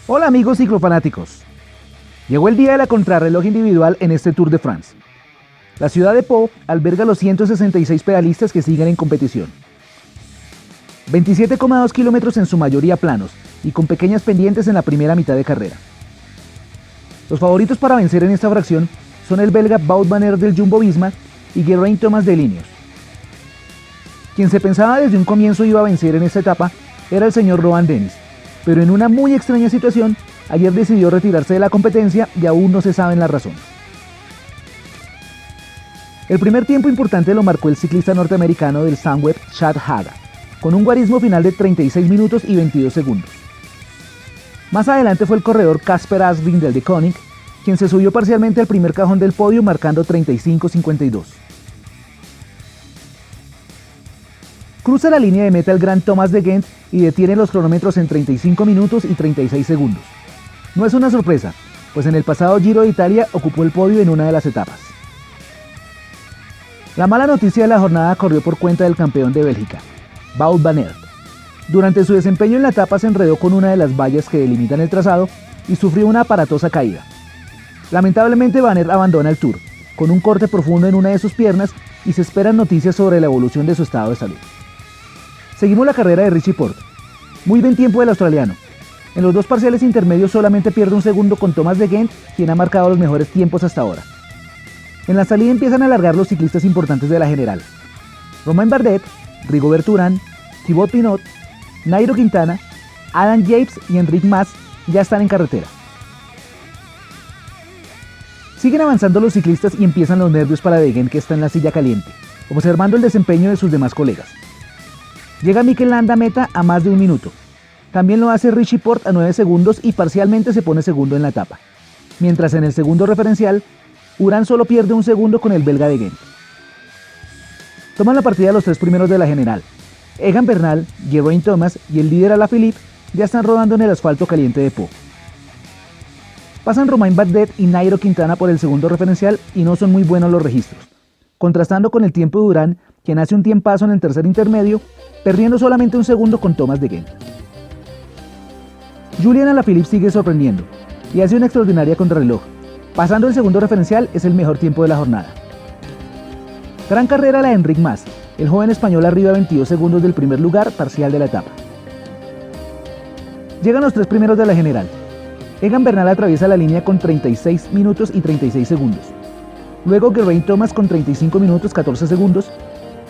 Hola amigos ciclofanáticos. Llegó el día de la contrarreloj individual en este Tour de France. La ciudad de Pau alberga los 166 pedalistas que siguen en competición. 27,2 kilómetros en su mayoría planos y con pequeñas pendientes en la primera mitad de carrera. Los favoritos para vencer en esta fracción son el belga Wout van Aert del Jumbo-Visma y Geraint Thomas de Ineos. Quien se pensaba desde un comienzo iba a vencer en esta etapa era el señor Rohan Dennis, pero en una muy extraña situación, ayer decidió retirarse de la competencia y aún no se saben las razones. El primer tiempo importante lo marcó el ciclista norteamericano del Sunweb Chad Haga, con un guarismo final de 36 minutos y 22 segundos. Más adelante fue el corredor Kasper Asgreen del De Koning, quien se subió parcialmente al primer cajón del podio marcando 35:52. Cruza la línea de meta el gran Thomas de Gendt y detiene los cronómetros en 35 minutos y 36 segundos. No es una sorpresa, pues en el pasado Giro de Italia ocupó el podio en una de las etapas. La mala noticia de la jornada corrió por cuenta del campeón de Bélgica, Wout van Aert. Durante su desempeño en la etapa se enredó con una de las vallas que delimitan el trazado y sufrió una aparatosa caída. Lamentablemente Van Aert abandona el Tour, con un corte profundo en una de sus piernas y se esperan noticias sobre la evolución de su estado de salud. Seguimos la carrera de Richie Porte. Muy buen tiempo del australiano. En los dos parciales intermedios solamente pierde un segundo con Thomas de Gendt, quien ha marcado los mejores tiempos hasta ahora. En la salida empiezan a alargar los ciclistas importantes de la general. Romain Bardet, Rigobert Urán, Thibaut Pinot, Nairo Quintana, Adam Yates y Enric Mas ya están en carretera. Siguen avanzando los ciclistas y empiezan los nervios para De Gendt, que está en la silla caliente, observando el desempeño de sus demás colegas. Llega Mikel Landa a meta a más de un minuto. También lo hace Richie Porte a 9 segundos y parcialmente se pone segundo en la etapa. Mientras en el segundo referencial, Urán solo pierde un segundo con el belga De Gendt. Toman la partida los tres primeros de la general. Egan Bernal, Geraint Thomas y el líder Alaphilippe ya están rodando en el asfalto caliente de Pau. Pasan Romain Bardet y Nairo Quintana por el segundo referencial y no son muy buenos los registros, contrastando con el tiempo de Urán, quien hace un tiempazo en el tercer intermedio, perdiendo solamente un segundo con Thomas de Gendt. Julian Alaphilippe sigue sorprendiendo y hace una extraordinaria contrarreloj. Pasando el segundo referencial es el mejor tiempo de la jornada. Gran carrera la de Enric Mas, el joven español arriba a 22 segundos del primer lugar parcial de la etapa. Llegan los tres primeros de la general. Egan Bernal atraviesa la línea con 36 minutos y 36 segundos. Luego Geraint Thomas con 35 minutos 14 segundos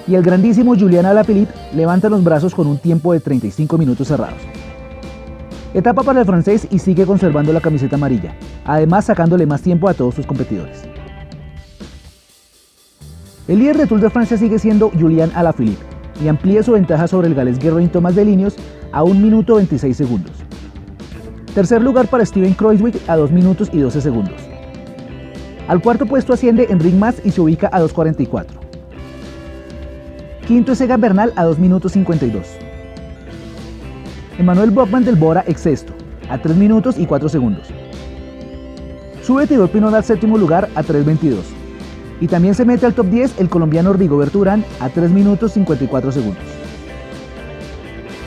y el grandísimo Julian Alaphilippe levanta los brazos con un tiempo de 35 minutos cerrados. Etapa para el francés y sigue conservando la camiseta amarilla, además sacándole más tiempo a todos sus competidores. El líder de Tour de Francia sigue siendo Julian Alaphilippe y amplía su ventaja sobre el galés Geraint Thomas de Ineos a 1 minuto 26 segundos. Tercer lugar para Steven Kruijswijk a 2 minutos y 12 segundos. Al cuarto puesto asciende Enric Mas y se ubica a 2:44. Quinto es Egan Bernal a 2 minutos 52. Emmanuel Buchmann del Bora ex sexto, a 3 minutos y 4 segundos. Sube Thibaut Pinot al séptimo lugar a 3:22. Y también se mete al top 10 el colombiano Rigobert Urán a 3 minutos 54 segundos.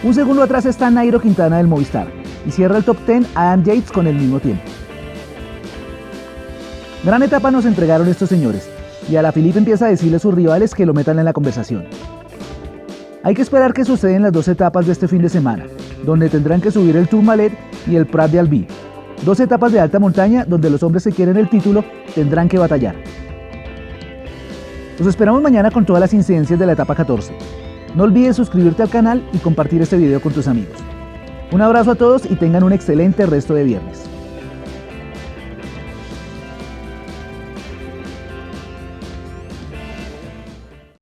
Un segundo atrás está Nairo Quintana del Movistar y cierra el top 10 Adam Yates con el mismo tiempo. Gran etapa nos entregaron estos señores y Alaphilippe empieza a decirle a sus rivales que lo metan en la conversación. Hay que esperar qué sucede en las dos etapas de este fin de semana, donde tendrán que subir el Tourmalet y el Prat de Albi. Dos etapas de alta montaña donde los hombres que quieren el título tendrán que batallar. Los esperamos mañana con todas las incidencias de la etapa 14. No olvides suscribirte al canal y compartir este video con tus amigos. Un abrazo a todos y tengan un excelente resto de viernes.